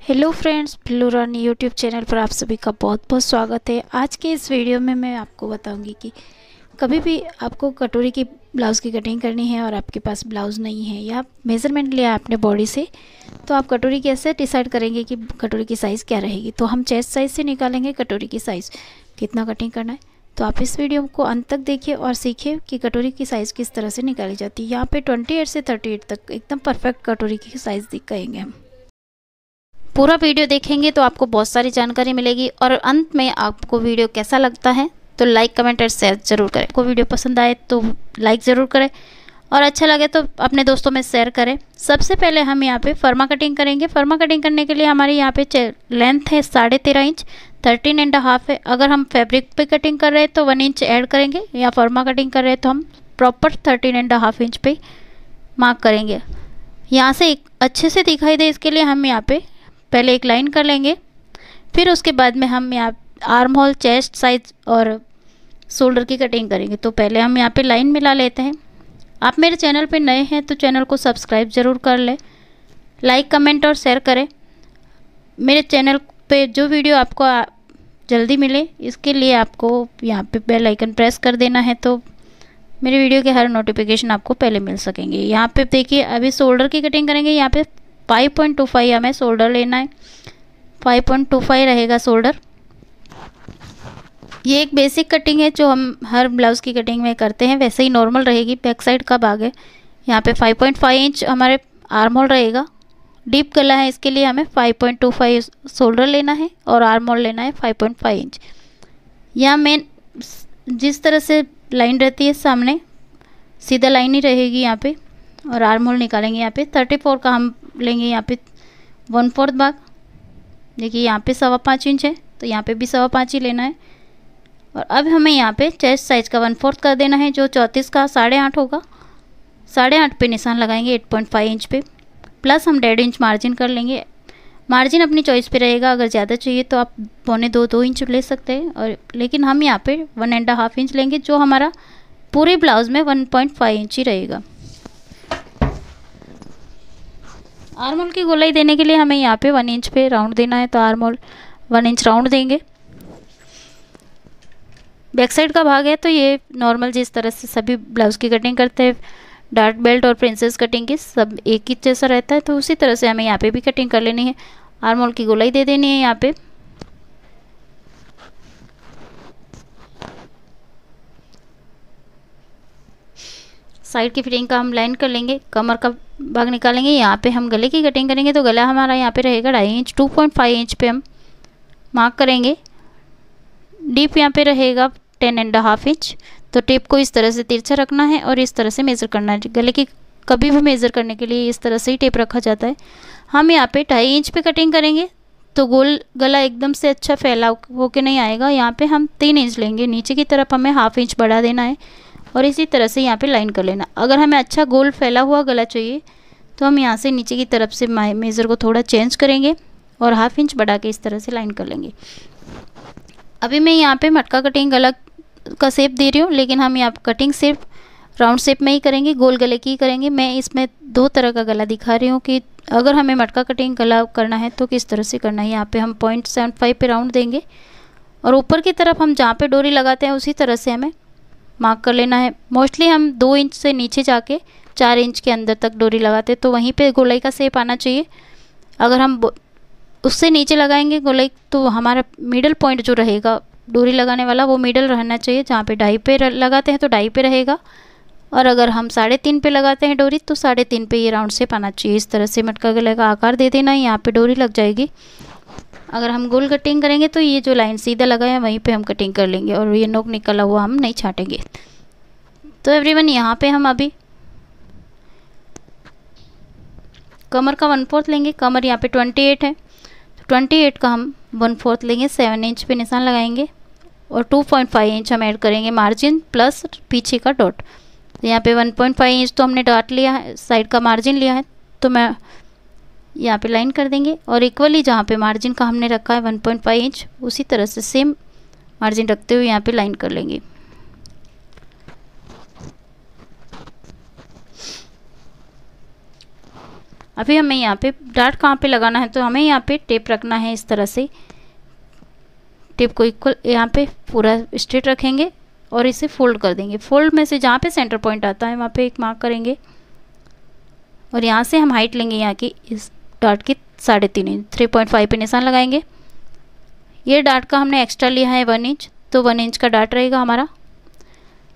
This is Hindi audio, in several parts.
हेलो फ्रेंड्स, फिल्लू रानी यूट्यूब चैनल पर आप सभी का बहुत बहुत स्वागत है। आज के इस वीडियो में मैं आपको बताऊंगी कि कभी भी आपको कटोरी की ब्लाउज़ की कटिंग करनी है और आपके पास ब्लाउज़ नहीं है या मेज़रमेंट लिया है आपने बॉडी से, तो आप कटोरी कैसे डिसाइड करेंगे कि कटोरी की साइज़ क्या रहेगी। तो हम चेस्ट साइज़ से निकालेंगे कटोरी की साइज़ कितना कटिंग करना है। तो आप इस वीडियो को अंत तक देखिए और सीखिए कि कटोरी की साइज़ किस तरह से निकाली जाती है। यहाँ पे 28 से 38 तक एकदम परफेक्ट कटोरी की साइज़ दिखाएंगे हम। पूरा वीडियो देखेंगे तो आपको बहुत सारी जानकारी मिलेगी और अंत में आपको वीडियो कैसा लगता है तो लाइक कमेंट और शेयर ज़रूर करें। को वीडियो पसंद आए तो लाइक ज़रूर करें और अच्छा लगे तो अपने दोस्तों में शेयर करें। सबसे पहले हम यहाँ पे फर्मा कटिंग करेंगे। फर्मा कटिंग करने के लिए हमारी यहाँ पे लेंथ है 13.5 इंच, 13.5 है। अगर हम फैब्रिक पे कटिंग कर रहे हैं तो 1 इंच ऐड करेंगे, या फर्मा कटिंग कर रहे हैं तो हम प्रॉपर 13.5 इंच पे मार्क करेंगे। यहाँ से एक अच्छे से दिखाई दे इसके लिए हम यहाँ पे पहले एक लाइन कर लेंगे, फिर उसके बाद में हम यहाँ आर्म होल, चेस्ट साइज और शोल्डर की कटिंग करेंगे। तो पहले हम यहाँ पे लाइन मिला लेते हैं। आप मेरे चैनल पे नए हैं तो चैनल को सब्सक्राइब ज़रूर कर लें, लाइक कमेंट और शेयर करें। मेरे चैनल पे जो वीडियो आपको जल्दी मिले इसके लिए आपको यहाँ पे बेल आइकन प्रेस कर देना है, तो मेरे वीडियो के हर नोटिफिकेशन आपको पहले मिल सकेंगे। यहाँ पे देखिए अभी शोल्डर की कटिंग करेंगे। यहाँ पे 5.25 हमें शोल्डर लेना है, 5.25 रहेगा शोल्डर। ये एक बेसिक कटिंग है जो हम हर ब्लाउज़ की कटिंग में करते हैं, वैसे ही नॉर्मल रहेगी। बैक साइड का भाग है। यहाँ पे 5.5 इंच हमारे आर्म होल रहेगा। डीप गला है, इसके लिए हमें 5.25 शोल्डर लेना है और आर्म होल लेना है 5.5 इंच। यहाँ मेन जिस तरह से लाइन रहती है सामने सीधा लाइन ही रहेगी यहाँ पे, और आर्म होल निकालेंगे। यहाँ पे 34 का हम लेंगे, यहाँ पे 1/4 भाग। देखिए यहाँ पे 5.25 इंच है तो यहाँ पे भी 5.25 ही लेना है। और अब हमें यहाँ पे चेस्ट साइज़ का 1/4 कर देना है, जो 34 का 8.5 होगा। 8.5 पे निशान लगाएंगे 8.5 इंच पे, प्लस हम 1.5 इंच मार्जिन कर लेंगे। मार्जिन अपनी चॉइस पे रहेगा, अगर ज़्यादा चाहिए तो आप 2.25 इंच ले सकते हैं, और लेकिन हम यहाँ पे 1.5 इंच लेंगे, जो हमारा पूरे ब्लाउज़ में 1.5 इंच ही रहेगा। आर्म होल की गोलाई देने के लिए हमें यहाँ पे 1 इंच पे राउंड देना है, तो आर्म होल 1 इंच राउंड देंगे। बैक साइड का भाग है तो ये नॉर्मल जिस तरह से सभी ब्लाउज़ की कटिंग करते हैं, डार्क बेल्ट और प्रिंसेस कटिंग की सब एक ही जैसा रहता है, तो उसी तरह से हमें यहाँ पे भी कटिंग कर लेनी है। आर्म होल की गोलाई दे देनी है यहाँ पे। साइड की फिटिंग का हम लाइन कर लेंगे, कमर का भाग निकालेंगे। यहाँ पे हम गले की कटिंग करेंगे, तो गला हमारा यहाँ पे रहेगा 2.5 इंच। 2.5 इंच पे हम मार्क करेंगे। डीप यहाँ पे रहेगा 10.5 इंच। तो टेप को इस तरह से तिरछा रखना है और इस तरह से मेज़र करना है। गले की कभी भी मेज़र करने के लिए इस तरह से ही टेप रखा जाता है। हम यहाँ पे 2.5 इंच पे कटिंग करेंगे, तो गोल गला एकदम से अच्छा फैला होके नहीं आएगा। यहाँ पे हम 3 इंच लेंगे, नीचे की तरफ हमें 1/2 इंच बढ़ा देना है और इसी तरह से यहाँ पे लाइन कर लेना। अगर हमें अच्छा गोल फैला हुआ गला चाहिए तो हम यहाँ से नीचे की तरफ से मेज़र को थोड़ा चेंज करेंगे और 1/2 इंच बढ़ा के इस तरह से लाइन कर लेंगे। अभी मैं यहाँ पे मटका कटिंग गला का शेप दे रही हूँ, लेकिन हम यहाँ कटिंग सिर्फ राउंड शेप में ही करेंगे, गोल गले की ही करेंगे। मैं इसमें 2 तरह का गला दिखा रही हूँ कि अगर हमें मटका कटिंग गला करना है तो किस तरह से करना है। यहाँ पे हम 0.75 पे राउंड देंगे और ऊपर की तरफ हम जहाँ पे डोरी लगाते हैं उसी तरह से हमें मार्क कर लेना है। मोस्टली हम 2 इंच से नीचे जाके 4 इंच के अंदर तक डोरी लगाते हैं, तो वहीं पे गोलाई का शेप आना चाहिए। अगर हम उससे नीचे लगाएंगे गोलाई तो हमारा मिडल पॉइंट जो रहेगा डोरी लगाने वाला वो मिडल रहना चाहिए। जहाँ पे 2.5 पे लगाते हैं तो 2.5 पे रहेगा, और अगर हम 3.5 पे लगाते हैं डोरी तो 3.5 पे ये राउंड शेप आना चाहिए। इस तरह से मटका गले का आकार दे देना है। यहाँ पे डोरी लग जाएगी। अगर हम गोल कटिंग करेंगे तो ये जो लाइन सीधा लगा है वहीं पे हम कटिंग कर लेंगे और ये नोक निकला हुआ हम नहीं छाटेंगे। तो एवरीवन यहाँ पे हम अभी कमर का 1/4 लेंगे। कमर यहाँ पे 28 है, तो 28 का हम 1/4 लेंगे। 7 इंच पे निशान लगाएंगे और 2.5 इंच हम ऐड करेंगे मार्जिन प्लस पीछे का डॉट। तो यहाँ पे 1.5 इंच तो हमने डॉट लिया है, साइड का मार्जिन लिया है, तो मैं यहाँ पे लाइन कर देंगे और इक्वली जहाँ पे मार्जिन का हमने रखा है 1.5 इंच उसी तरह से सेम मार्जिन रखते हुए यहाँ पे लाइन कर लेंगे। अभी हमें यहाँ पे डार्ट कहाँ पे लगाना है, तो हमें यहाँ पे टेप रखना है। इस तरह से टेप को इक्वल यहाँ पे पूरा स्ट्रेट रखेंगे और इसे फोल्ड कर देंगे। फोल्ड में से जहाँ पे सेंटर पॉइंट आता है वहाँ पे एक मार्क करेंगे और यहाँ से हम हाइट लेंगे यहाँ की इस डार्ट की 3.5 इंच, 3.5 पे निशान लगाएंगे। ये डार्ट का हमने एक्स्ट्रा लिया है 1 इंच, तो 1 इंच का डार्ट रहेगा हमारा।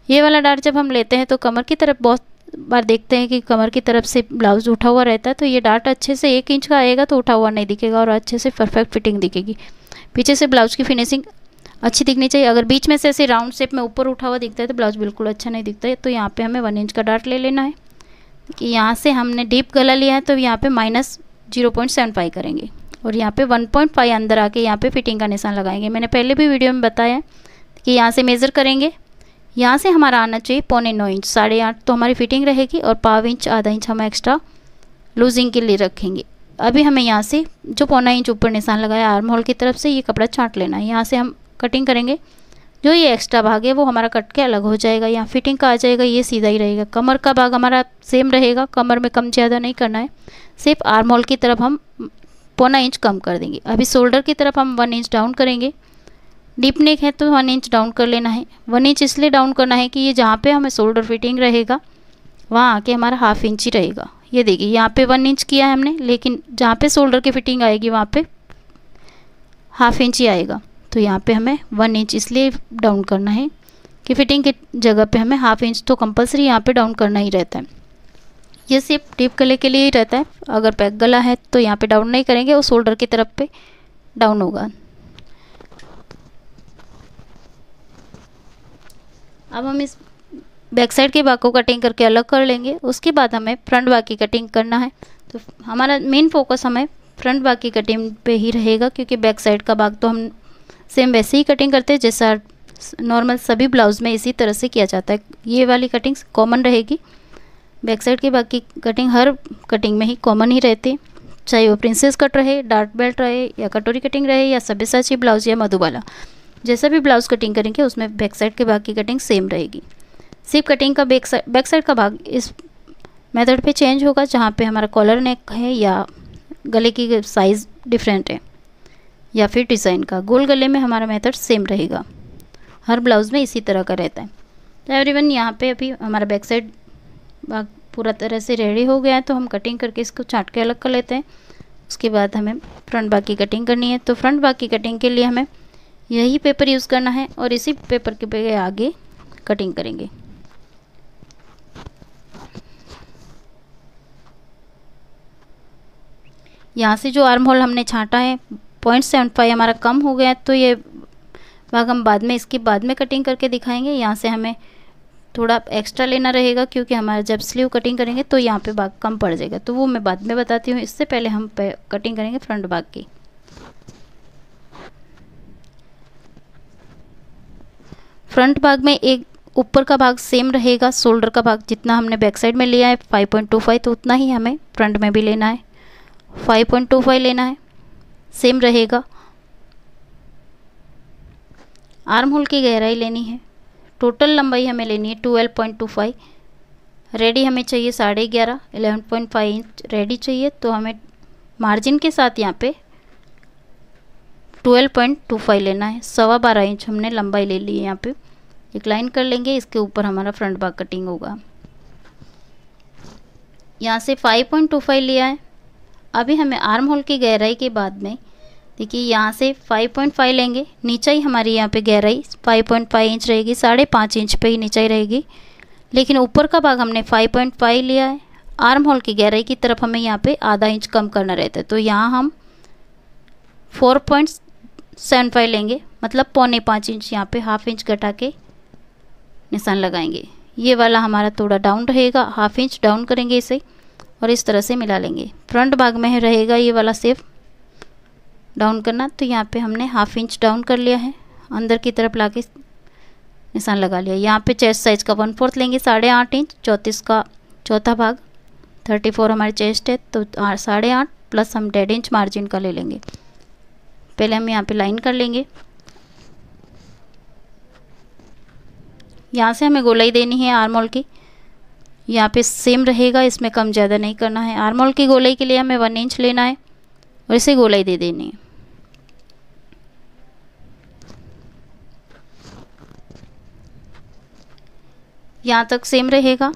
ये वाला डार्ट जब हम लेते हैं तो कमर की तरफ बहुत बार देखते हैं कि कमर की तरफ से ब्लाउज उठा हुआ रहता है, तो ये डार्ट अच्छे से 1 इंच का आएगा तो उठा हुआ नहीं दिखेगा और अच्छे से परफेक्ट फिटिंग दिखेगी। पीछे से ब्लाउज की फिनिशिंग अच्छी दिखनी चाहिए। अगर बीच में से ऐसे राउंड शेप में ऊपर उठा हुआ दिखता है तो ब्लाउज बिल्कुल अच्छा नहीं दिखता है। तो यहाँ पे हमें 1 इंच का डार्ट ले लेना है कि यहाँ से हमने डीप गला लिया है तो यहाँ पे -0.75 करेंगे और यहाँ पे 1.5 अंदर आके यहाँ पे फिटिंग का निशान लगाएंगे। मैंने पहले भी वीडियो में बताया कि यहाँ से मेज़र करेंगे, यहाँ से हमारा आना चाहिए 0.9 इंच, 8.5 तो हमारी फिटिंग रहेगी और 0.5 इंच आधा इंच हम एक्स्ट्रा लूजिंग के लिए रखेंगे। अभी हमें यहाँ से जो 0.9 इंच ऊपर निशान लगाया आर्म होल की तरफ से, ये कपड़ा छांट लेना है। यहाँ से हम कटिंग करेंगे, जो ये एक्स्ट्रा भाग है वो हमारा कट के अलग हो जाएगा। यहाँ फिटिंग का आ जाएगा, ये सीधा ही रहेगा। कमर का भाग हमारा सेम रहेगा, कमर में कम ज़्यादा नहीं करना है, सिर्फ आर्म होल की तरफ हम 0.9 इंच कम कर देंगे। अभी शोल्डर की तरफ हम 1 इंच डाउन करेंगे। डीप नेक है तो 1 इंच डाउन कर लेना है। 1 इंच इसलिए डाउन करना है कि ये जहाँ पे हमें शोल्डर फिटिंग रहेगा वहाँ आके हमारा 1/2 इंच ही रहेगा। ये देखिए यहाँ पे 1 इंच किया है हमने, लेकिन जहाँ पे शोल्डर की फिटिंग आएगी वहाँ पे 1/2 इंच ही आएगा। तो यहाँ पे हमें 1 इंच इसलिए डाउन करना है कि फिटिंग की जगह पे हमें 1/2 इंच तो कंपलसरी यहाँ पे डाउन करना ही रहता है। ये सिर्फ डीप गले के लिए ही रहता है। अगर पैक गला है तो यहाँ पे डाउन नहीं करेंगे, वो शोल्डर की तरफ पे डाउन होगा। अब हम इस बैक साइड के भाग को कटिंग करके अलग कर लेंगे। उसके बाद हमें फ्रंट भाग की कटिंग करना है। तो हमारा मेन फोकस हमें फ्रंट भाग की कटिंग पे ही रहेगा, क्योंकि बैक साइड का भाग तो हम सेम वैसे ही कटिंग करते हैं जैसा नॉर्मल सभी ब्लाउज में इसी तरह से किया जाता है। ये वाली कटिंग कॉमन रहेगी। बैक साइड के भाग की कटिंग हर कटिंग में ही कॉमन ही रहती है, चाहे वो प्रिंसेस कट रहे, डार्ट बेल्ट रहे, या कटोरी कटिंग रहे, या सब्यसाची ब्लाउज या मधुबाला। जैसा भी ब्लाउज कटिंग करेंगे उसमें बैक साइड के भाग की कटिंग सेम रहेगी। सिर्फ कटिंग का बैक साइड का भाग इस मेथड पे चेंज होगा, जहाँ पे हमारा कॉलर नेक है या गले की साइज़ डिफरेंट है या फिर डिज़ाइन का। गोल गले में हमारा मेथड सेम रहेगा, हर ब्लाउज़ में इसी तरह का रहता है। तो एवरीवन यहाँ पे अभी हमारा बैक साइड भाग पूरा तरह से रेडी हो गया है, तो हम कटिंग करके इसको छाँट के अलग कर लेते हैं। उसके बाद हमें फ्रंट भाग की कटिंग करनी है। तो फ्रंट भाग की कटिंग के लिए हमें यही पेपर यूज़ करना है और इसी पेपर के पे आगे कटिंग करेंगे। यहाँ से जो आर्म होल हमने छांटा है 0.75 हमारा कम हो गया है, तो ये भाग हम बाद में इसकी बाद में कटिंग करके दिखाएंगे। यहाँ से हमें थोड़ा एक्स्ट्रा लेना रहेगा, क्योंकि हमारा जब स्लीव कटिंग करेंगे तो यहाँ पे भाग कम पड़ जाएगा, तो वो मैं बाद में बताती हूँ। इससे पहले हम कटिंग करेंगे फ्रंट भाग की। फ्रंट भाग में एक ऊपर का भाग सेम रहेगा, शोल्डर का भाग जितना हमने बैक साइड में लिया है 5.25, तो उतना ही हमें फ्रंट में भी लेना है, 5.25 लेना है, सेम रहेगा। आर्म होल की गहराई लेनी है, टोटल लंबाई हमें लेनी है 12.25। रेडी हमें चाहिए 11.5, 11.5 इंच रेडी चाहिए, तो हमें मार्जिन के साथ यहाँ पे 12.25 लेना है। 12.25 इंच हमने लंबाई ले ली है। यहाँ पे एक लाइन कर लेंगे, इसके ऊपर हमारा फ्रंट भाग कटिंग होगा। यहाँ से 5.25 लिया है। अभी हमें आर्म होल की गहराई के बाद में देखिए यहाँ से 5.5 लेंगे। नीचाई हमारी यहाँ पे गहराई 5.5 इंच रहेगी, 5.5 इंच पे ही नीचाई रहेगी, लेकिन ऊपर का भाग हमने 5.5 लिया है। आर्म होल की गहराई की तरफ हमें यहाँ पे आधा इंच कम करना रहता है, तो यहाँ हम 4.75 लेंगे, मतलब 4.25 इंच यहाँ पे 1/2 इंच घटा के निशान लगाएंगे। ये वाला हमारा थोड़ा डाउन रहेगा, 1/2 इंच डाउन करेंगे इसे और इस तरह से मिला लेंगे। फ्रंट भाग में रहेगा ये वाला सेफ डाउन करना, तो यहाँ पे हमने 1/2 इंच डाउन कर लिया है, अंदर की तरफ लाके निशान लगा लिया। यहाँ पे चेस्ट साइज का 1/4 लेंगे, 8.5 इंच, 34 का चौथा भाग, 34 हमारी चेस्ट है, तो 8.5 प्लस हम 1.5 इंच मार्जिन का ले लेंगे। पहले हम यहाँ पे लाइन कर लेंगे। यहाँ से हमें गोलाई देनी है आर्म होल की, यहाँ पे सेम रहेगा, इसमें कम ज़्यादा नहीं करना है। आर्म होल की गोलाई के लिए हमें 1 इंच लेना है और इसे गोलाई दे देनी है। यहाँ तक सेम रहेगा,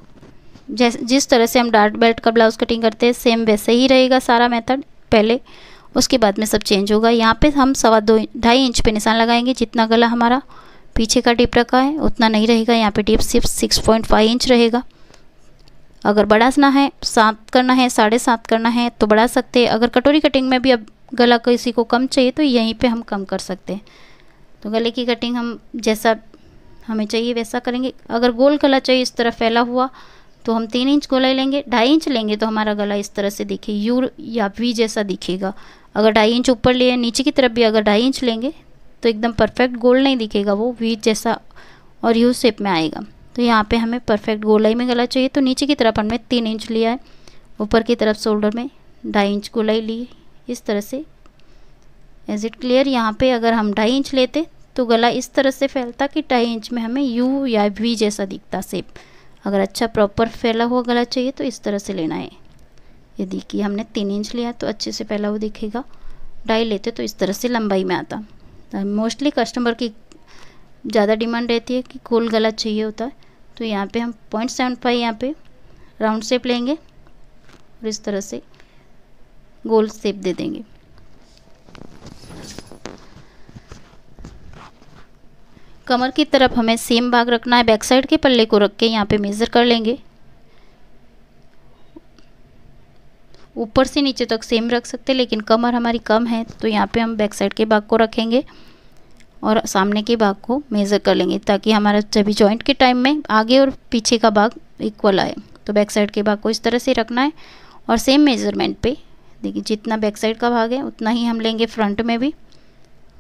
जिस तरह से हम डार्ट बेल्ट का ब्लाउज़ कटिंग करते हैं सेम वैसे ही रहेगा सारा मेथड पहले, उसके बाद में सब चेंज होगा। यहाँ पे हम 2.5 इंच पे निशान लगाएंगे। जितना गला हमारा पीछे का टिप रखा है उतना नहीं रहेगा, यहाँ पे टिप सिर्फ 6.5 इंच रहेगा। अगर बढ़ाना है 7 करना है, 7.5 करना है तो बढ़ा सकते हैं। अगर कटोरी कटिंग में भी अब गला किसी को कम चाहिए तो यहीं पे हम कम कर सकते हैं। तो गले की कटिंग हम जैसा हमें चाहिए वैसा करेंगे। अगर गोल गला चाहिए इस तरह फैला हुआ तो हम 3 इंच गोलाई लेंगे। 2.5 इंच लेंगे तो हमारा गला इस तरह से दिखे, यू या वी जैसा दिखेगा। अगर 2.5 इंच ऊपर लिए नीचे की तरफ भी अगर 2.5 इंच लेंगे तो एकदम परफेक्ट गोल नहीं दिखेगा, वो वी जैसा और यू शेप में आएगा। तो यहाँ पे हमें परफेक्ट गोलाई में गला चाहिए तो नीचे की तरफ हमने 3 इंच लिया है, ऊपर की तरफ शोल्डर में 2.5 इंच गोलाई ली, इस तरह से। Is it clear? यहाँ पे अगर हम 2.5 इंच लेते तो गला इस तरह से फैलता कि 2.5 इंच में हमें यू या वी जैसा दिखता शेप। अगर अच्छा प्रॉपर फैला हुआ गला चाहिए तो इस तरह से लेना है। यदि कि हमने 3 इंच लिया तो अच्छे से फैला हुआ दिखेगा, 2.5 लेते तो इस तरह से लंबाई में आता। मोस्टली कस्टमर की ज़्यादा डिमांड रहती है कि गोल गला चाहिए होता है, तो यहाँ पे हम 0.75 यहाँ पे राउंड शेप लेंगे और इस तरह से गोल शेप दे देंगे। कमर की तरफ हमें सेम भाग रखना है, बैक साइड के पल्ले को रख के यहाँ पे मेज़र कर लेंगे। ऊपर से नीचे तक सेम रख सकते हैं, लेकिन कमर हमारी कम है तो यहाँ पे हम बैक साइड के भाग को रखेंगे और सामने के भाग को मेज़र कर लेंगे, ताकि हमारा जब जॉइंट के टाइम में आगे और पीछे का भाग इक्वल आए। तो बैक साइड के भाग को इस तरह से रखना है और सेम मेज़रमेंट पे देखिए, जितना बैक साइड का भाग है उतना ही हम लेंगे फ्रंट में भी।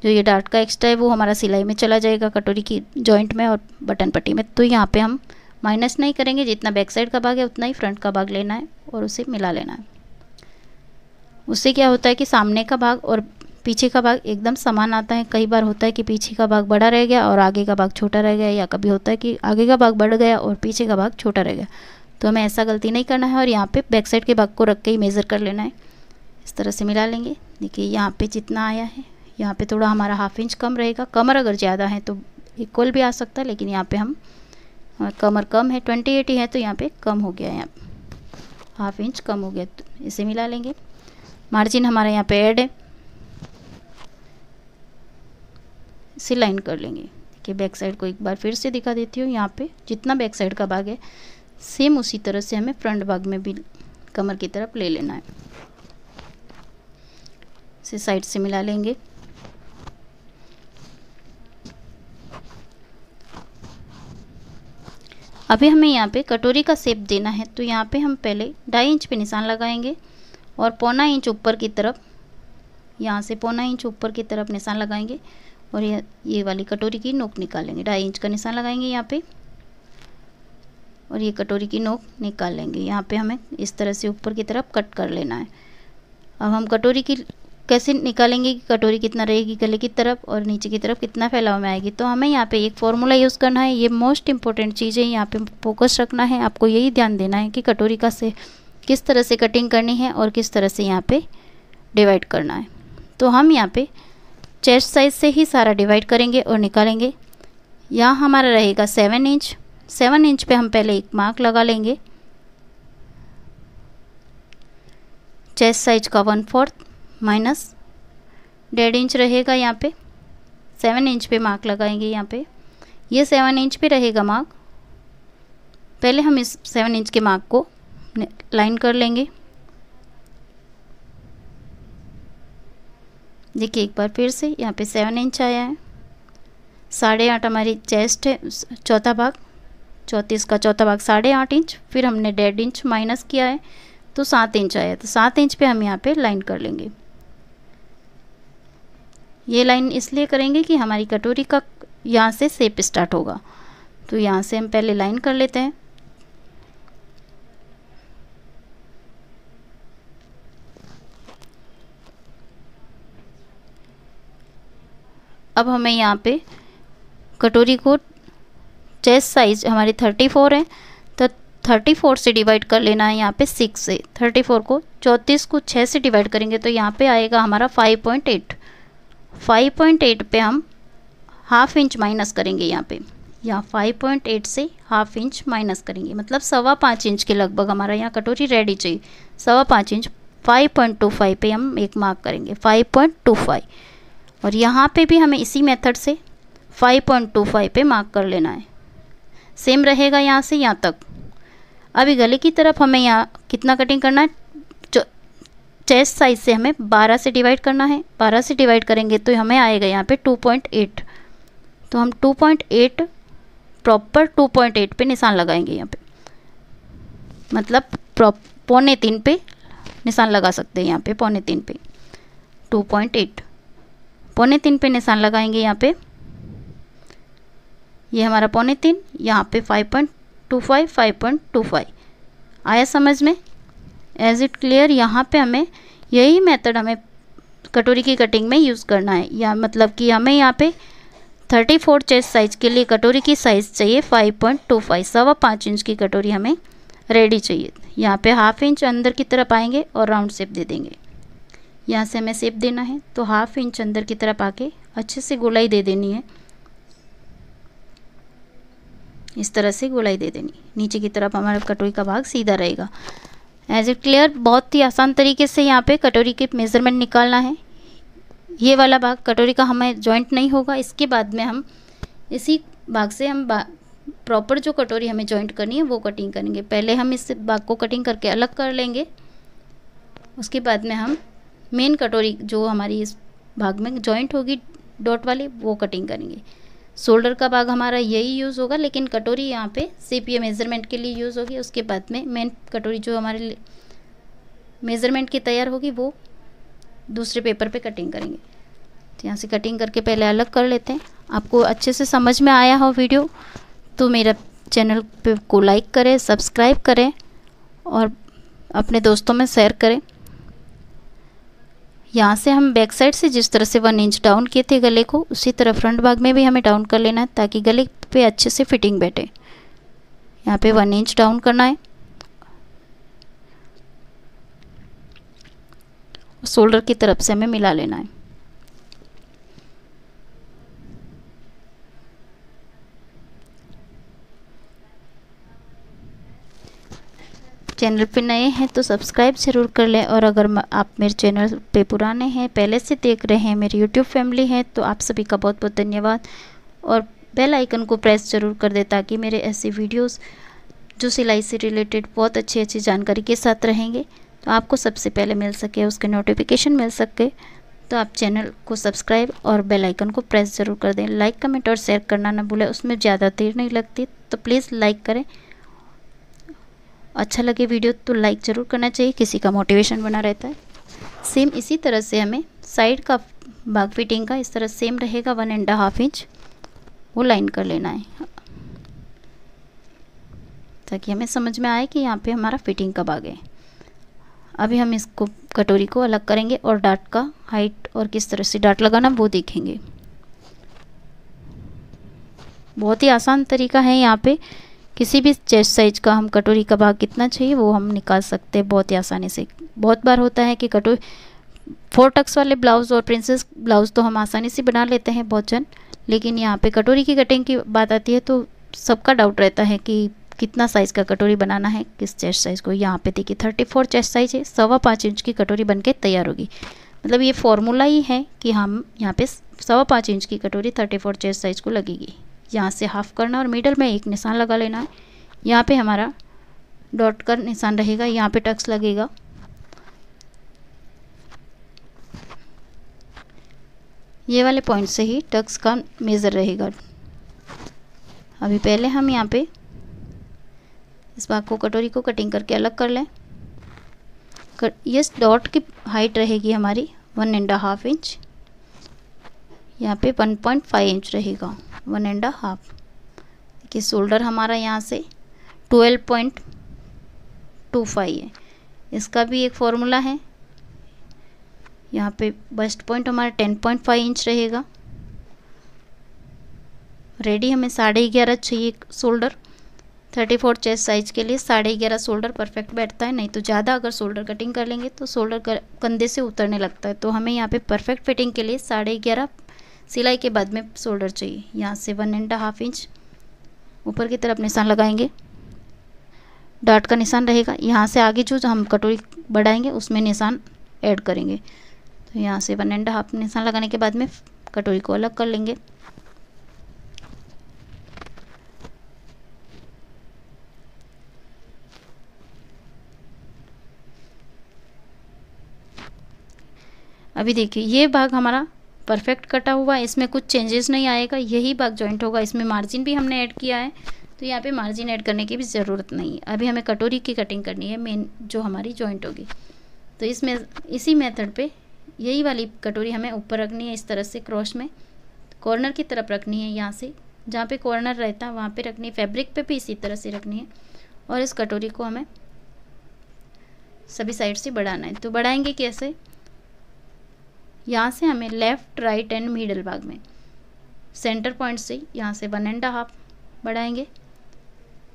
जो ये डार्ट का एक्स्ट्रा है वो हमारा सिलाई में चला जाएगा, कटोरी की जॉइंट में और बटन पट्टी में। तो यहाँ पे हम माइनस नहीं करेंगे, जितना बैक साइड का भाग है उतना ही फ्रंट का भाग लेना है और उसे मिला लेना है। उससे क्या होता है कि सामने का भाग और पीछे का भाग एकदम समान आता है। कई बार होता है कि पीछे का भाग बड़ा रह गया और आगे का भाग छोटा रह गया, या कभी होता है कि आगे का भाग बढ़ गया और पीछे का भाग छोटा रह गया। तो हमें ऐसा गलती नहीं करना है और यहाँ पे बैक साइड के भाग को रख के ही मेज़र कर लेना है। इस तरह से मिला लेंगे। देखिए यहाँ पे जितना आया है, यहाँ पे थोड़ा हमारा 1/2 इंच कम रहेगा। कमर अगर ज़्यादा है तो इक्वल भी आ सकता है, लेकिन यहाँ पे हम कमर कम है 20-80 है तो यहाँ पे कम हो गया है, यहाँ 1/2 इंच कम हो गया। तो इसे मिला लेंगे। मार्जिन हमारा यहाँ पे ऐड है, इसे लाइन कर लेंगे। देखिए बैक साइड को एक बार फिर से दिखा देती हूँ। यहाँ पे जितना बैक साइड का भाग है सेम उसी तरह से हमें फ्रंट भाग में भी कमर की तरफ ले लेना है। इसे साइड से मिला लेंगे। अभी हमें यहाँ पे कटोरी का शेप देना है, तो यहाँ पे हम पहले 2.5 इंच पे निशान लगाएंगे और 0.25 इंच ऊपर की तरफ, यहाँ से 0.25 इंच ऊपर की तरफ निशान लगाएंगे और ये वाली कटोरी की नोक निकालेंगे। 2.5 इंच का निशान लगाएंगे यहाँ पे और ये कटोरी की नोक निकाल लेंगे। यहाँ पे हमें इस तरह से ऊपर की तरफ कट कर लेना है। अब हम कटोरी की कैसे निकालेंगे कि कटोरी कितना रहेगी गले की तरफ और नीचे की तरफ कितना फैलाव में आएगी। तो हमें यहाँ पे एक फॉर्मूला यूज़ करना है। ये मोस्ट इंपॉर्टेंट चीज़ है, यहाँ पे फोकस रखना है। आपको यही ध्यान देना है कि कटोरी का से किस तरह से कटिंग करनी है और किस तरह से यहाँ पे डिवाइड करना है। तो हम यहाँ पे चेस्ट साइज से ही सारा डिवाइड करेंगे और निकालेंगे। यहाँ हमारा रहेगा 7 इंच। 7 इंच पे हम पहले एक मार्क लगा लेंगे। चेस्ट साइज का 1/4 माइनस 1.5 इंच रहेगा। यहाँ पे 7 इंच पे मार्क लगाएंगे। यहाँ पे ये 7 इंच पे रहेगा मार्क। पहले हम इस 7 इंच के मार्क को लाइन कर लेंगे। देखिए एक बार फिर से यहाँ पे 7 इंच आया है। 8.5 हमारी चेस्ट है, चौथा भाग 34 का चौथा भाग 8.5 इंच। फिर हमने 1.5 इंच माइनस किया है तो 7 इंच आया। तो 7 इंच पे हम यहाँ पे लाइन कर लेंगे। ये लाइन इसलिए करेंगे कि हमारी कटोरी का यहाँ से शेप स्टार्ट होगा। तो यहाँ से हम पहले लाइन कर लेते हैं। अब हमें यहाँ पे कटोरी को चेस्ट साइज हमारी 34 है तो 34 से डिवाइड कर लेना है यहाँ पे 6 से। 34 को 34 को 6 से डिवाइड करेंगे तो यहाँ पे आएगा हमारा 5.8। 5.8 पे हम हाफ इंच माइनस करेंगे यहाँ पे, यहाँ 5.8 से हाफ इंच माइनस करेंगे, मतलब 5.25 इंच के लगभग हमारा यहाँ कटोरी रेडी चाहिए। 5.25 इंच 5.25 पे हम एक मार्क करेंगे 5.25, और यहाँ पे भी हमें इसी मेथड से 5.25 पे मार्क कर लेना है। सेम रहेगा यहाँ से यहाँ तक। अभी गले की तरफ हमें यहाँ कितना कटिंग करना है, चेस्ट साइज से हमें 12 से डिवाइड करना है। 12 से डिवाइड करेंगे तो हमें आएगा यहाँ पे 2.8, तो हम 2.8 प्रॉपर 2.8 पे निशान लगाएंगे यहाँ पे, मतलब 2.25 पे निशान लगा सकते हैं यहाँ पे, 2.25 पे 2.8 2.25 पे निशान लगाएंगे यहाँ पे। ये हमारा 2.25, यहाँ पे 5.25 5.25 आया समझ में? Is it clear? यहाँ पे हमें यही मेथड हमें कटोरी की कटिंग में यूज़ करना है। या मतलब कि हमें यहाँ पे 34 चेस्ट साइज के लिए कटोरी की साइज़ चाहिए 5.25, 5.25 इंच की कटोरी हमें रेडी चाहिए। यहाँ पे हाफ इंच अंदर की तरफ आएंगे और राउंड शेप दे देंगे। यहाँ से हमें शेप देना है तो हाफ इंच अंदर की तरफ आके अच्छे से गोलाई दे देनी है, इस तरह से गोलाई दे देनी। नीचे की तरफ हमारा कटोरी का भाग सीधा रहेगा। Is it clear? बहुत ही आसान तरीके से यहाँ पे कटोरी के मेज़रमेंट निकालना है। ये वाला भाग कटोरी का हमें जॉइंट नहीं होगा, इसके बाद में हम इसी भाग से हम प्रॉपर जो कटोरी हमें जॉइंट करनी है वो कटिंग करेंगे। पहले हम इस भाग को कटिंग करके अलग कर लेंगे, उसके बाद में हम मेन कटोरी जो हमारी इस भाग में जॉइंट होगी डॉट वाली वो कटिंग करेंगे। शोल्डर का भाग हमारा यही यूज़ होगा, लेकिन कटोरी यहाँ पे सिर्फ ये मेज़रमेंट के लिए यूज़ होगी। उसके बाद में मेन कटोरी जो हमारे मेज़रमेंट की तैयार होगी वो दूसरे पेपर पे कटिंग करेंगे। तो यहाँ से कटिंग करके पहले अलग कर लेते हैं। आपको अच्छे से समझ में आया हो वीडियो तो मेरा चैनल पे को लाइक करें, सब्सक्राइब करें और अपने दोस्तों में शेयर करें। यहाँ से हम बैक साइड से जिस तरह से 1 इंच डाउन किए थे गले को, उसी तरह फ्रंट भाग में भी हमें डाउन कर लेना है ताकि गले पे अच्छे से फिटिंग बैठे। यहाँ पे 1 इंच डाउन करना है। शोल्डर की तरफ से हमें मिला लेना है। चैनल पे नए हैं तो सब्सक्राइब ज़रूर कर लें, और अगर आप मेरे चैनल पे पुराने हैं, पहले से देख रहे हैं, मेरी यूट्यूब फैमिली है, तो आप सभी का बहुत बहुत धन्यवाद। और बेल आइकन को प्रेस ज़रूर कर दें ताकि मेरे ऐसे वीडियोस जो सिलाई से रिलेटेड बहुत अच्छी अच्छी जानकारी के साथ रहेंगे तो आपको सबसे पहले मिल सके, उसके नोटिफिकेशन मिल सके। तो आप चैनल को सब्सक्राइब और बेल आइकन को प्रेस ज़रूर कर दें। लाइक, कमेंट और शेयर करना ना भूलें, उसमें ज़्यादा देर नहीं लगती, तो प्लीज़ लाइक करें। अच्छा लगे वीडियो तो लाइक ज़रूर करना चाहिए, किसी का मोटिवेशन बना रहता है। सेम इसी तरह से हमें साइड का भाग फिटिंग का इस तरह सेम रहेगा, 1.5 इंच वो लाइन कर लेना है ताकि हमें समझ में आए कि यहाँ पे हमारा फिटिंग का भाग है। अभी हम इसको कटोरी को अलग करेंगे और डाट का हाइट और किस तरह से डाट लगाना वो देखेंगे। बहुत ही आसान तरीका है, यहाँ पे किसी भी चेस्ट साइज का हम कटोरी का भाग कितना चाहिए वो हम निकाल सकते हैं बहुत ही आसानी से। बहुत बार होता है कि कटोरी 4 टक्स वाले ब्लाउज़ और प्रिंसेस ब्लाउज़ तो हम आसानी से बना लेते हैं बहुत जन, लेकिन यहाँ पे कटोरी की कटिंग की बात आती है तो सबका डाउट रहता है कि कितना साइज़ का कटोरी बनाना है, किस चेस्ट साइज़ को। यहाँ पे देखिए 34 चेस्ट साइज है, 5.25 इंच की कटोरी बनके तैयार होगी। मतलब ये फॉर्मूला ही है कि हम यहाँ पे 5.25 इंच की कटोरी 34 चेस्ट साइज को लगेगी। यहाँ से हाफ करना और मिडल में एक निशान लगा लेना है। यहाँ पे हमारा डॉट का निशान रहेगा, यहाँ पे टक्स लगेगा। ये वाले पॉइंट से ही टक्स का मेज़र रहेगा। अभी पहले हम यहाँ पे इस भाग को कटोरी को कटिंग करके अलग कर लें। ये डॉट की हाइट रहेगी हमारी 1.5 इंच, यहाँ पे 1.5 इंच रहेगा, 1.5। देखिए शोल्डर हमारा यहाँ से 12.25 है, इसका भी एक फॉर्मूला है। यहाँ पे बस्ट पॉइंट हमारा 10.5 इंच रहेगा। रेडी हमें 11.5 चाहिए शोल्डर 34 चेस्ट साइज के लिए 11.5 शोल्डर परफेक्ट बैठता है। नहीं तो ज़्यादा अगर शोल्डर कटिंग कर लेंगे तो शोल्डर कंधे से उतरने लगता है। तो हमें यहाँ पे परफेक्ट फिटिंग के लिए 11.5 सिलाई के बाद में शोल्डर चाहिए। यहाँ से 1.5 इंच ऊपर की तरफ निशान लगाएंगे, डॉट का निशान रहेगा। यहाँ से आगे जो हम कटोरी बढ़ाएंगे उसमें निशान ऐड करेंगे। तो यहाँ से 1.5 निशान लगाने के बाद में कटोरी को अलग कर लेंगे। अभी देखिए ये भाग हमारा परफेक्ट कटा हुआ है, इसमें कुछ चेंजेस नहीं आएगा, यही भाग जॉइंट होगा। इसमें मार्जिन भी हमने ऐड किया है, तो यहाँ पे मार्जिन ऐड करने की भी ज़रूरत नहीं है। अभी हमें कटोरी की कटिंग करनी है, मेन जो हमारी जॉइंट होगी। तो इसमें इसी मेथड पे यही वाली कटोरी हमें ऊपर रखनी है, इस तरह से क्रॉस में कॉर्नर की तरफ रखनी है। यहाँ से जहाँ पे कॉर्नर रहता है वहाँ पे रखनी है, फैब्रिक पे भी इसी तरह से रखनी है। और इस कटोरी को हमें सभी साइड से बढ़ाना है। तो बढ़ाएंगे कैसे, यहाँ से हमें लेफ़्ट राइट एंड मिडल भाग में सेंटर पॉइंट से यहाँ से 1.5 बढ़ाएंगे।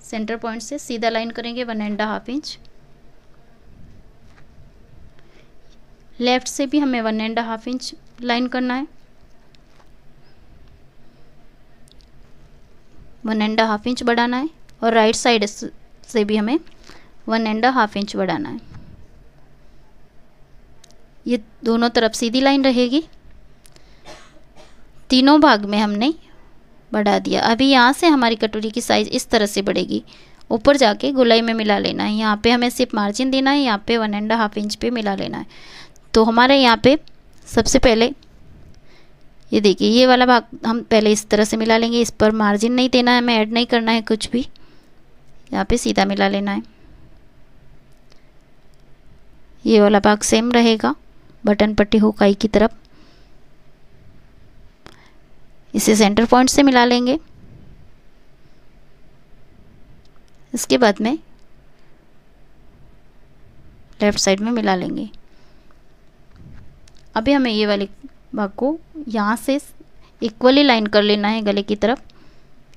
सेंटर पॉइंट से सीधा लाइन करेंगे 1.5 इंच। लेफ़्ट से भी हमें 1.5 इंच लाइन करना है, 1.5 इंच बढ़ाना है। और राइट साइड से भी हमें 1.5 इंच बढ़ाना है। ये दोनों तरफ सीधी लाइन रहेगी। तीनों भाग में हमने बढ़ा दिया। अभी यहाँ से हमारी कटोरी की साइज़ इस तरह से बढ़ेगी, ऊपर जाके गोलाई में मिला लेना है। यहाँ पे हमें सिर्फ मार्जिन देना है, यहाँ पे 1.5 इंच पे मिला लेना है। तो हमारे यहाँ पे सबसे पहले ये देखिए ये वाला भाग हम पहले इस तरह से मिला लेंगे। इस पर मार्जिन नहीं देना है, हमें ऐड नहीं करना है कुछ भी, यहाँ पे सीधा मिला लेना है। ये वाला भाग सेम रहेगा बटन पट्टी हुकाई की तरफ, इसे सेंटर पॉइंट से मिला लेंगे। इसके बाद में लेफ़्ट साइड में मिला लेंगे। अभी हमें ये वाले भाग को यहाँ से इक्वली लाइन कर लेना है गले की तरफ।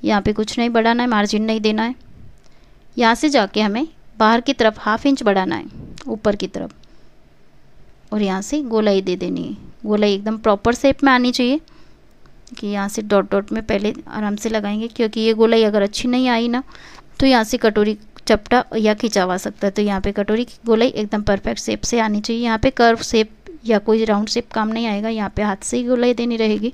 यहाँ पे कुछ नहीं बढ़ाना है, मार्जिन नहीं देना है। यहाँ से जाके हमें बाहर की तरफ 1/2 इंच बढ़ाना है ऊपर की तरफ, और यहाँ से गोलाई दे देनी है। गोलाई एकदम प्रॉपर शेप में आनी चाहिए कि यहाँ से डॉट डॉट में पहले आराम से लगाएंगे, क्योंकि ये गोलाई अगर अच्छी नहीं आई ना तो यहाँ से कटोरी चपटा या खिंचावा सकता है। तो यहाँ पे कटोरी की गोलाई एकदम परफेक्ट शेप से आनी चाहिए। यहाँ पे कर्व शेप या कोई राउंड शेप काम नहीं आएगा, यहाँ पे हाथ से ही गोलाई देनी रहेगी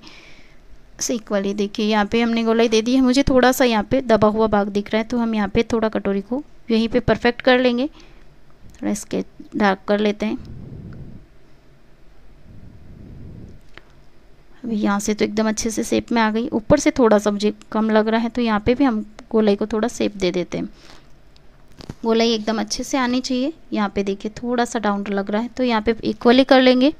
इक्वली। देखिए यहाँ पे हमने गोलाई दे दी है। मुझे थोड़ा सा यहाँ पे दबा हुआ भाग दिख रहा है, तो हम यहाँ पे थोड़ा कटोरी को यहीं पे परफेक्ट कर लेंगे। थोड़ा इसके डार्क कर लेते हैं। अभी यहाँ से तो एकदम अच्छे से शेप में आ गई। ऊपर से थोड़ा सा मुझे कम लग रहा है, तो यहाँ पे भी हम गोलाई को थोड़ा शेप दे देते हैं। गोलाई एकदम अच्छे से आनी चाहिए। यहाँ पे देखिए थोड़ा सा डाउन लग रहा है, तो यहाँ पे इक्वली कर लेंगे।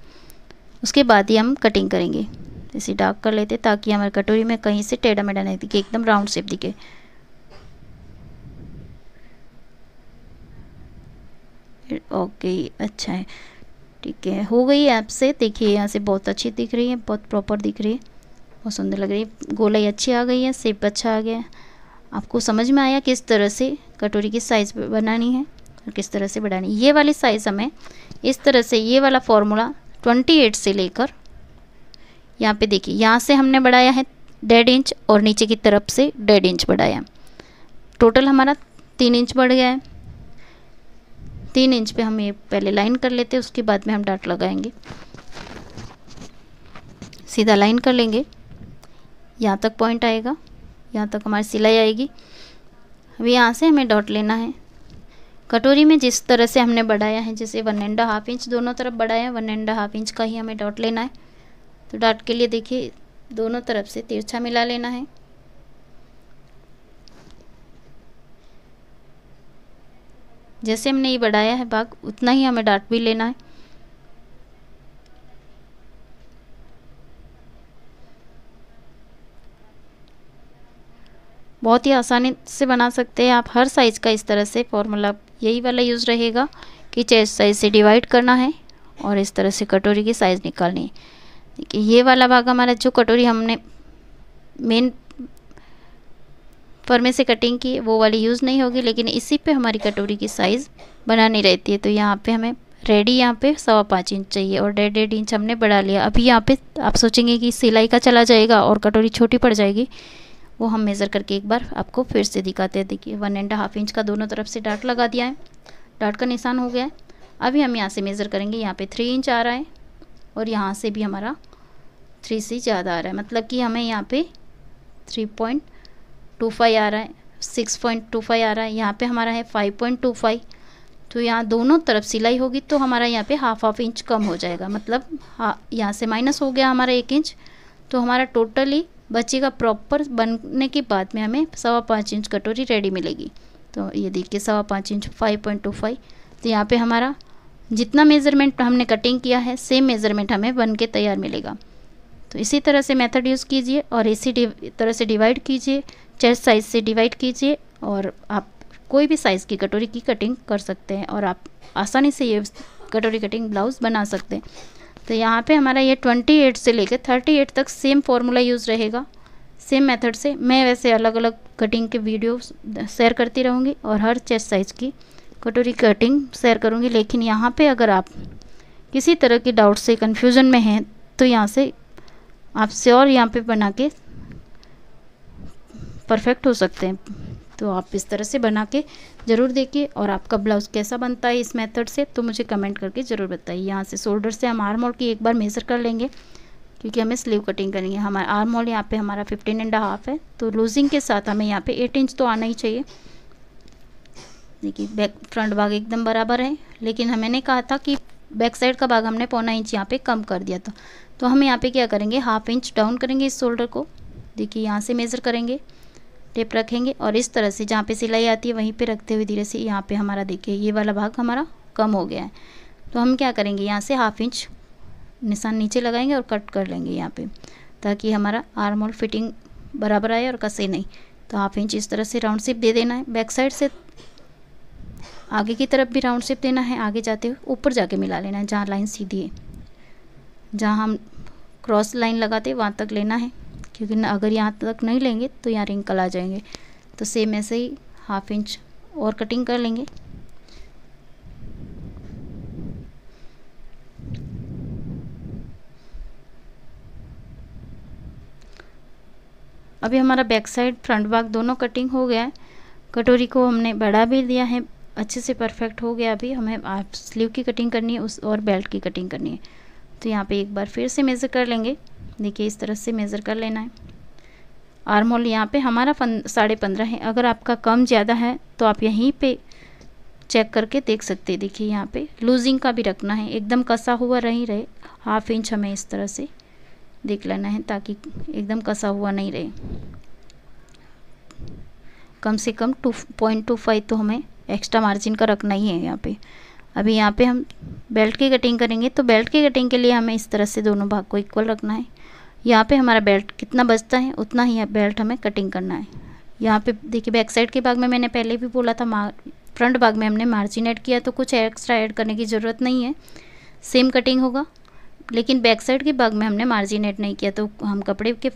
उसके बाद ही हम कटिंग करेंगे। इसे डार्क कर लेते ताकि हमारी कटोरी में कहीं से टेढ़ा मेढ़ा नहीं दिखे, एकदम राउंड शेप दिखे। ओके, अच्छा है, ठीक है, हो गई आपसे। देखिए यहाँ से बहुत अच्छी दिख रही है, बहुत प्रॉपर दिख रही है, बहुत सुंदर लग रही है। गोलाई अच्छी आ गई है, शेप अच्छा आ गया है। आपको समझ में आया किस तरह से कटोरी की साइज़ बनानी है और किस तरह से बढ़ानी है। ये वाली साइज़ हमें इस तरह से, ये वाला फॉर्मूला 28 से लेकर यहाँ पे देखिए, यहाँ से हमने बढ़ाया है 1.5 इंच और नीचे की तरफ से 1.5 इंच बढ़ाया। टोटल हमारा 3 इंच बढ़ गया है। 3 इंच पे हम ये पहले लाइन कर लेते हैं, उसके बाद में हम डॉट लगाएंगे। सीधा लाइन कर लेंगे, यहाँ तक पॉइंट आएगा, यहाँ तक हमारी सिलाई आएगी। अभी यहाँ से हमें डॉट लेना है। कटोरी में जिस तरह से हमने बढ़ाया है, जैसे 1.5 इंच दोनों तरफ बढ़ाया, 1.5 इंच का ही हमें डॉट लेना है। तो डॉट के लिए देखिए दोनों तरफ से तिरछा मिला लेना है। जैसे हमने ये बढ़ाया है भाग, उतना ही हमें डॉट भी लेना है। बहुत ही आसानी से बना सकते हैं आप हर साइज़ का। इस तरह से फॉर्मूला यही वाला यूज़ रहेगा कि चेस्ट साइज से डिवाइड करना है और इस तरह से कटोरी की साइज़ निकालनी है। देखिए ये वाला भाग हमारा, जो कटोरी हमने मेन ऊपर में से कटिंग की वो वाली यूज़ नहीं होगी, लेकिन इसी पे हमारी कटोरी की साइज़ बनानी रहती है। तो यहाँ पे हमें रेडी यहाँ पे 5.25 इंच चाहिए और 1.5 इंच हमने बढ़ा लिया। अभी यहाँ पे आप सोचेंगे कि सिलाई का चला जाएगा और कटोरी छोटी पड़ जाएगी, वो हम मेज़र करके एक बार आपको फिर से दिखाते हैं। देखिए 1.5 इंच का दोनों तरफ से डाट लगा दिया है, डाट का निशान हो गया है। अभी हम यहाँ से मेज़र करेंगे, यहाँ पे 3 इंच आ रहा है और यहाँ से भी हमारा 3 से ज़्यादा आ रहा है, मतलब कि हमें यहाँ पे 3.25 आ रहा है, 6.25 आ रहा है, यहाँ पे हमारा है 5.25। तो यहाँ दोनों तरफ सिलाई होगी तो हमारा यहाँ पे हाफ इंच कम हो जाएगा, मतलब यहाँ से माइनस हो गया हमारा 1 इंच। तो हमारा टोटली बचेगा प्रॉपर बनने के बाद में हमें 5.25 इंच कटोरी रेडी मिलेगी। तो ये देखिए 5.25 इंच 5.25। तो यहाँ पे हमारा जितना मेज़रमेंट हमने कटिंग किया है सेम मेज़रमेंट हमें बन के तैयार मिलेगा। तो इसी तरह से मेथड यूज़ कीजिए और इसी तरह से डिवाइड कीजिए, चेस्ट साइज़ से डिवाइड कीजिए और आप कोई भी साइज़ की कटोरी की कटिंग कर सकते हैं और आप आसानी से ये कटोरी कटिंग ब्लाउज़ बना सकते हैं। तो यहाँ पे हमारा ये 28 से लेकर 38 तक सेम फार्मूला यूज़ रहेगा, सेम मेथड से। मैं वैसे अलग अलग कटिंग के वीडियो शेयर करती रहूँगी और हर चेस्ट साइज़ की कटोरी कटिंग शेयर करूँगी। लेकिन यहाँ पे अगर आप किसी तरह की डाउट से कन्फ्यूज़न में हैं तो यहाँ से आप श्योर यहाँ पे बना के परफेक्ट हो सकते हैं। तो आप इस तरह से बना के ज़रूर देखिए और आपका ब्लाउज़ कैसा बनता है इस मेथड से तो मुझे कमेंट करके ज़रूर बताइए। यहाँ से शोल्डर से हम आर्म होल की एक बार मेज़र कर लेंगे, क्योंकि हमें स्लीव कटिंग करनी है। हमारा आर्म होल यहाँ पे हमारा 15.5 है, तो लूजिंग के साथ हमें यहाँ पे 8 इंच तो आना ही चाहिए। देखिए बैक फ्रंट भाग एकदम बराबर है, लेकिन मैंने कहा था कि बैक साइड का भाग हमने 0.25 इंच यहाँ पे कम कर दिया था। तो हम यहाँ पे क्या करेंगे, हाफ इंच डाउन करेंगे इस शोल्डर को। देखिए यहाँ से मेज़र करेंगे, टेप रखेंगे और इस तरह से जहाँ पे सिलाई आती है वहीं पे रखते हुए धीरे से यहाँ पे हमारा देखिए ये वाला भाग हमारा कम हो गया है। तो हम क्या करेंगे, यहाँ से हाफ इंच निशान नीचे लगाएंगे और कट कर लेंगे यहाँ पे, ताकि हमारा आर्म होल फिटिंग बराबर आए और कसे नहीं। तो हाफ इंच इस तरह से राउंड शेप दे देना है। बैक साइड से आगे की तरफ भी राउंड शेप देना है, आगे जाते हुए ऊपर जाके मिला लेना है। जहाँ लाइन सीधी है, जहाँ हम क्रॉस लाइन लगाते वहाँ तक लेना है, क्योंकि अगर यहाँ तक नहीं लेंगे तो यहाँ रिंकल आ जाएंगे। तो सेम ऐसे ही हाफ इंच और कटिंग कर लेंगे। अभी हमारा बैक साइड फ्रंट भाग दोनों कटिंग हो गया है। कटोरी को हमने बढ़ा भी दिया है, अच्छे से परफेक्ट हो गया। अभी हमें आप स्लीव की कटिंग करनी है उस और बेल्ट की कटिंग करनी है। तो यहाँ पे एक बार फिर से मेज़र कर लेंगे। देखिए इस तरह से मेज़र कर लेना है। आर्म होल यहाँ पे हमारा 15.5 है, अगर आपका कम ज़्यादा है तो आप यहीं पे चेक करके देख सकते हैं। देखिए यहाँ पे लूजिंग का भी रखना है, एकदम कसा हुआ नहीं रहे। हाफ इंच हमें इस तरह से देख लेना है ताकि एकदम कसा हुआ नहीं रहे। कम से कम 2.25 तो हमें एक्स्ट्रा मार्जिन का रखना ही है यहाँ पे। अभी यहाँ पे हम बेल्ट की कटिंग करेंगे, तो बेल्ट की कटिंग के लिए हमें इस तरह से दोनों भाग को इक्वल रखना है। यहाँ पे हमारा बेल्ट कितना बचता है उतना ही बेल्ट हमें कटिंग करना है। यहाँ पे देखिए बैक साइड के भाग में मैंने पहले भी बोला था, फ्रंट भाग में हमने मार्जिन ऐड किया तो कुछ एक्स्ट्रा ऐड करने की ज़रूरत नहीं है, सेम कटिंग होगा। लेकिन बैक साइड के भाग में हमने मार्जिन ऐड नहीं किया, तो हम कपड़े के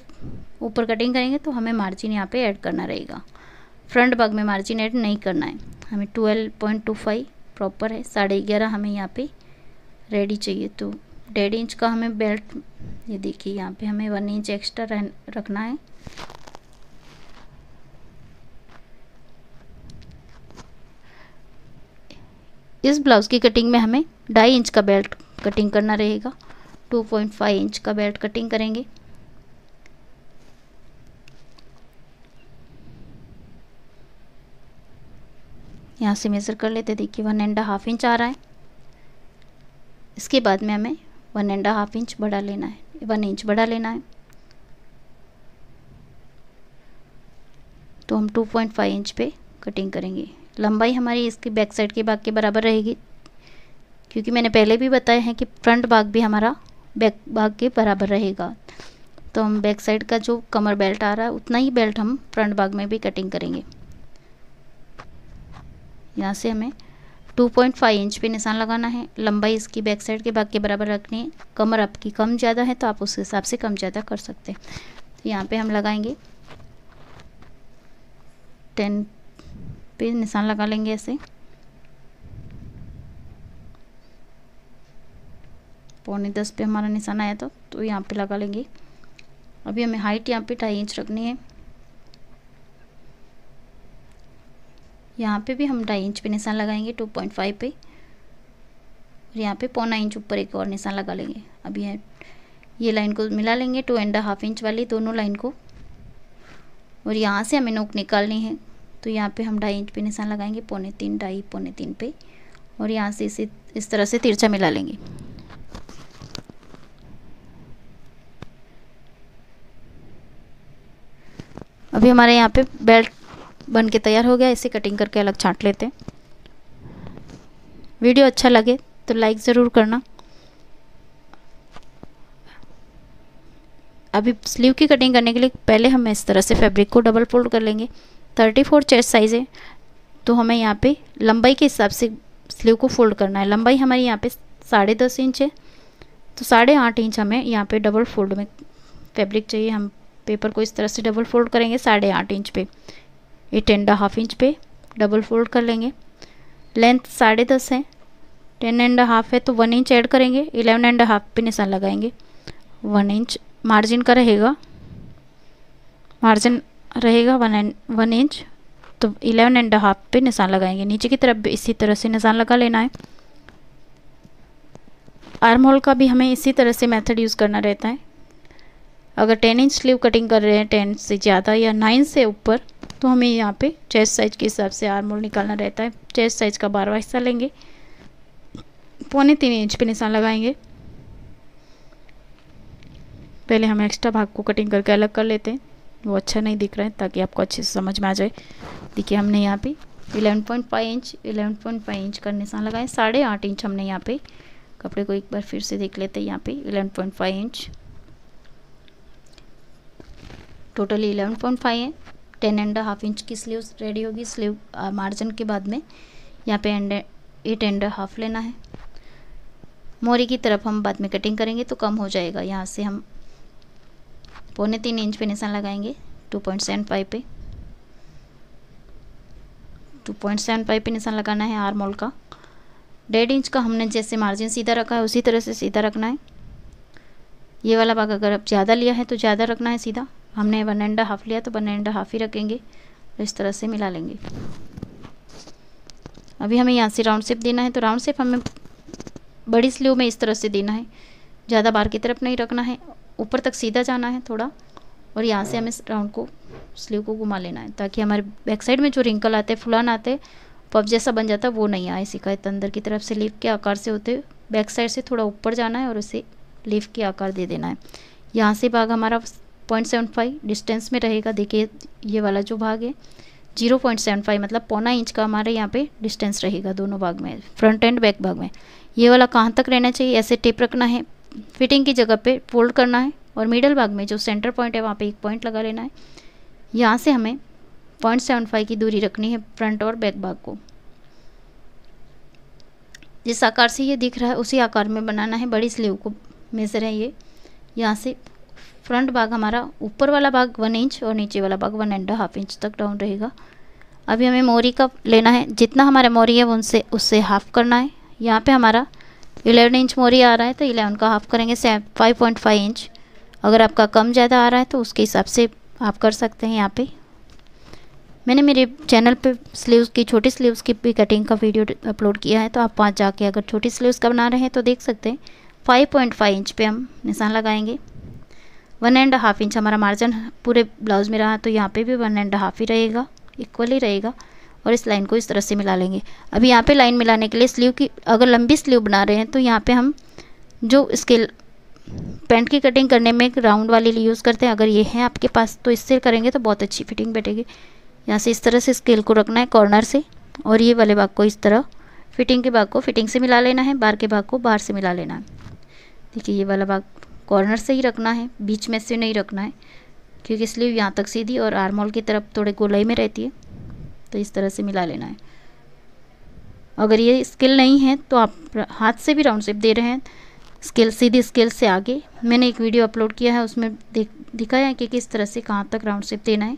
ऊपर कटिंग करेंगे तो हमें मार्जिन यहाँ पे ऐड करना रहेगा। फ्रंट भाग में मार्जिन ऐड नहीं करना है। हमें 12.25 प्रॉपर है, 11.5 हमें यहाँ पे रेडी चाहिए। तो 1.5 इंच का हमें बेल्ट, ये देखिए यहाँ पे हमें 1 इंच एक्स्ट्रा रखना है। इस ब्लाउज़ की कटिंग में हमें 2.5 इंच का बेल्ट कटिंग करना रहेगा। 2.5 इंच का बेल्ट कटिंग करेंगे। यहाँ से मेज़र कर लेते, देखिए 1.5 इंच आ रहा है। इसके बाद में हमें 1.5 इंच बढ़ा लेना है, 1 इंच बढ़ा लेना है। तो हम 2.5 इंच पे कटिंग करेंगे। लंबाई हमारी इसकी बैक साइड के भाग के बराबर रहेगी, क्योंकि मैंने पहले भी बताया है कि फ्रंट भाग भी हमारा बैक भाग के बराबर रहेगा। तो हम बैक साइड का जो कमर बेल्ट आ रहा है उतना ही बेल्ट हम फ्रंट भाग में भी कटिंग करेंगे। यहाँ से हमें 2.5 इंच पे निशान लगाना है। लंबाई इसकी बैक साइड के भाग के बराबर रखनी है। कमर आपकी कम ज़्यादा है तो आप उस हिसाब से कम ज़्यादा कर सकते हैं। तो यहाँ पे हम लगाएंगे 10 पे निशान लगा लेंगे ऐसे। 9:45 पे हमारा निशान आया था तो यहाँ पे लगा लेंगे। अभी हमें हाइट यहाँ पे 2.5 इंच रखनी है। यहाँ पे भी हम 2.5 इंच पे निशान लगाएंगे 2.5 पे, और यहाँ पे 0.25 इंच ऊपर एक और निशान लगा लेंगे। अब ये लाइन को मिला लेंगे 2.5 इंच वाली दोनों लाइन को, और यहाँ से हमें नोक निकालनी है तो यहाँ पे हम 2.5 इंच पे निशान लगाएंगे 2.25 2.5 पे, और यहाँ से इसे इस तरह से तिरछा मिला लेंगे। अभी हमारे यहाँ पे बेल्ट बन के तैयार हो गया। इसे कटिंग करके अलग छांट लेते हैं। वीडियो अच्छा लगे तो लाइक ज़रूर करना। अभी स्लीव की कटिंग करने के लिए पहले हम इस तरह से फैब्रिक को डबल फोल्ड कर लेंगे। 34 चेस्ट साइज़ है तो हमें यहाँ पे लंबाई के हिसाब से स्लीव को फोल्ड करना है। लंबाई हमारी यहाँ पे 10.5 इंच है तो 8.5 इंच हमें यहाँ पे डबल फोल्ड में फैब्रिक चाहिए। हम पेपर को इस तरह से डबल फोल्ड करेंगे 8.5 इंच पे, 8.5 इंच पे डबल फोल्ड कर लेंगे। लेंथ 10.5 है, 10.5 है तो 1 इंच ऐड करेंगे, 11.5 पे निशान लगाएंगे। 1 इंच मार्जिन का रहेगा, मार्जिन रहेगा 1 इंच तो 11.5 पे निशान लगाएंगे। नीचे की तरफ भी इसी तरह से निशान लगा लेना है। आर्म होल का भी हमें इसी तरह से मेथड यूज़ करना रहता है। अगर 10 इंच स्लीव कटिंग कर रहे हैं 10 से ज़्यादा या 9 से ऊपर तो हमें यहाँ पे चेस्ट साइज के हिसाब से आर्म होल निकालना रहता है। चेस्ट साइज का 12वां हिस्सा लेंगे, 3.25 इंच पे निशान लगाएंगे। पहले हम एक्स्ट्रा भाग को कटिंग करके अलग कर लेते हैं, वो अच्छा नहीं दिख रहा है ताकि आपको अच्छे से समझ में आ जाए। देखिए हमने यहाँ पे 11.5 इंच का निशान लगाए। 8.5 इंच हमने यहाँ पे, कपड़े को एक बार फिर से देख लेते हैं। यहाँ पे 11.5 इंच टोटली 11.5 है। 10.5 इंच की स्लीव रेडी होगी। स्लीव मार्जिन के बाद में यहाँ पे 8.5 लेना है। मोरी की तरफ हम बाद में कटिंग करेंगे तो कम हो जाएगा। यहाँ से हम 3.25 इंच पे निशान लगाएंगे 2.75 पे, 2.75 पे निशान लगाना है आर्म होल का। 1.5 इंच का हमने जैसे मार्जिन सीधा रखा है उसी तरह से सीधा रखना है। ये वाला भाग अगर आप ज़्यादा लिया है तो ज़्यादा रखना है सीधा। हमने 1.5 लिया तो 1.5 ही रखेंगे, तो इस तरह से मिला लेंगे। अभी हमें यहाँ से राउंड शेप देना है तो राउंड शेप हमें बड़ी स्लीव में इस तरह से देना है। ज़्यादा बाहर की तरफ नहीं रखना है, ऊपर तक सीधा जाना है थोड़ा, और यहाँ से हमें राउंड को स्लीव को घुमा लेना है ताकि हमारे बैक साइड में जो रिंकल आते हैं, फुलान आते हैं, पफ जैसा बन जाता है वो नहीं आए। शिकायत अंदर की तरफ से लीफ के आकार से होते, बैक साइड से थोड़ा ऊपर जाना है और उसे लीफ के आकार दे देना है। यहाँ से भाग हमारा 0.75 डिस्टेंस में रहेगा। देखिए ये वाला जो भाग है 0.75 मतलब 0.25 इंच का हमारे यहाँ पे डिस्टेंस रहेगा दोनों भाग में, फ्रंट एंड बैक भाग में। ये वाला कहाँ तक रहना चाहिए, ऐसे टिप रखना है, फिटिंग की जगह पे फोल्ड करना है, और मिडल भाग में जो सेंटर पॉइंट है वहाँ पे एक पॉइंट लगा लेना है। यहाँ से हमें 0.75 की दूरी रखनी है फ्रंट और बैक भाग को। जिस आकार से ये दिख रहा है उसी आकार में बनाना है। बड़ी स्लीव को मेजर है ये। यहाँ से फ्रंट भाग हमारा, ऊपर वाला भाग 1 इंच और नीचे वाला भाग 1.5 इंच तक डाउन रहेगा। अभी हमें मोरी का लेना है, जितना हमारा मोरी है वो उससे हाफ करना है। यहाँ पे हमारा 11 इंच मोरी आ रहा है तो 11 का हाफ करेंगे 5.5 इंच। अगर आपका कम ज़्यादा आ रहा है तो उसके हिसाब से आप कर सकते हैं। यहाँ पे मैंने मेरे चैनल पे स्लीव्स की, छोटी स्लीव्स की भी कटिंग का वीडियो अपलोड किया है, तो आप वहाँ जाके अगर छोटी स्लीव्स का बना रहे हैं तो देख सकते हैं। 5.5 इंच पे हम निशान लगाएंगे। 1.5 इंच हमारा मार्जिन पूरे ब्लाउज़ में रहा तो यहाँ पे भी 1.5 ही रहेगा, इक्वल ही रहेगा, और इस लाइन को इस तरह से मिला लेंगे। अभी यहाँ पे लाइन मिलाने के लिए स्लीव की, अगर लंबी स्लीव बना रहे हैं तो यहाँ पे हम जो स्केल पैंट की कटिंग करने में एक राउंड वाली यूज़ करते हैं, अगर ये है आपके पास तो इससे करेंगे तो बहुत अच्छी फिटिंग बैठेगी। यहाँ से इस तरह से स्केल को रखना है कॉर्नर से, और ये वाले भाग को इस तरह फिटिंग के भाग को फिटिंग से मिला लेना है, बाहर के भाग को बाहर से मिला लेना है। देखिए ये वाला भाग कॉर्नर से ही रखना है, बीच में से नहीं रखना है, क्योंकि स्लीव यहाँ तक सीधी और आर्म होल की तरफ थोड़े गोलाई में रहती है, तो इस तरह से मिला लेना है। अगर ये स्केल नहीं है तो आप हाथ से भी राउंड शेप दे रहे हैं, स्केल सीधी स्केल से आगे मैंने एक वीडियो अपलोड किया है, उसमें दिखाया है कि किस तरह से कहाँ तक राउंड शेप देना है।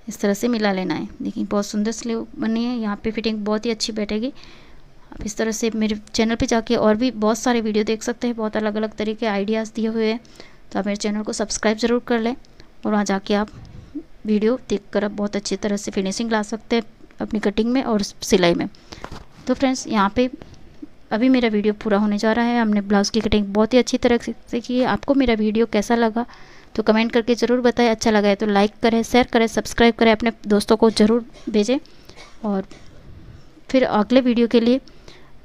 इस तरह से मिला लेना है। देखिए बहुत सुंदर स्लीव बनी है, यहाँ पे फिटिंग बहुत ही अच्छी बैठेगी। आप इस तरह से मेरे चैनल पे जाके और भी बहुत सारे वीडियो देख सकते हैं, बहुत अलग अलग तरीके आइडियाज़ दिए हुए हैं। तो आप मेरे चैनल को सब्सक्राइब ज़रूर कर लें और वहाँ जाके आप वीडियो देखकर आप बहुत अच्छी तरह से फिनिशिंग ला सकते हैं अपनी कटिंग में और सिलाई में। तो फ्रेंड्स यहाँ पे अभी मेरा वीडियो पूरा होने जा रहा है। हमने ब्लाउज़ की कटिंग बहुत ही अच्छी तरह से की है। आपको मेरा वीडियो कैसा लगा तो कमेंट करके ज़रूर बताएं। अच्छा लगा है तो लाइक करें, शेयर करें, सब्सक्राइब करें, अपने दोस्तों को ज़रूर भेजें और फिर अगले वीडियो के लिए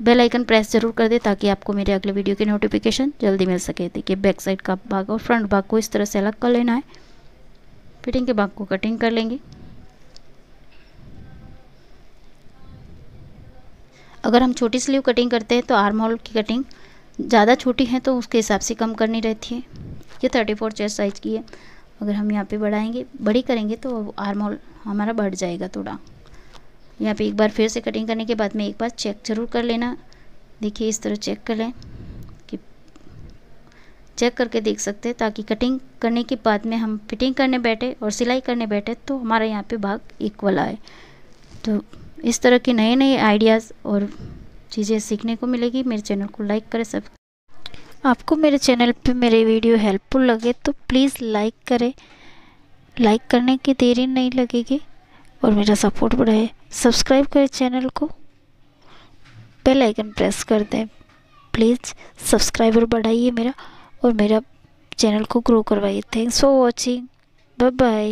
बेल आइकन प्रेस ज़रूर कर दें ताकि आपको मेरे अगले वीडियो की नोटिफिकेशन जल्दी मिल सके। देखिए बैक साइड का भाग और फ्रंट भाग को इस तरह से अलग कर लेना है। फिटिंग के भाग को कटिंग कर लेंगे। अगर हम छोटी स्लीव कटिंग करते हैं तो आर्म होल की कटिंग ज़्यादा छोटी है तो उसके हिसाब से कम करनी रहती है। ये 34 चेस्ट साइज़ की है। अगर हम यहाँ पे बढ़ाएंगे, बड़ी करेंगे तो आर्म होल हमारा बढ़ जाएगा थोड़ा। यहाँ पे एक बार फिर से कटिंग करने के बाद में एक बार चेक ज़रूर कर लेना। देखिए इस तरह चेक कर लें कि चेक करके देख सकते हैं ताकि कटिंग करने के बाद में हम फिटिंग करने बैठे और सिलाई करने बैठे तो हमारा यहाँ पे भाग इक्वल आए। तो इस तरह के नए नए आइडियाज़ और चीज़ें सीखने को मिलेगी। मेरे चैनल को लाइक करें। सब आपको मेरे चैनल पे मेरे वीडियो हेल्पफुल लगे तो प्लीज़ लाइक करें। लाइक करने की देरी नहीं लगेगी और मेरा सपोर्ट बढ़ाए। सब्सक्राइब करें चैनल को, बेल आइकन प्रेस कर दें। प्लीज़ सब्सक्राइबर बढ़ाइए मेरा और मेरा चैनल को ग्रो करवाइए। Thanks for watching. Bye bye.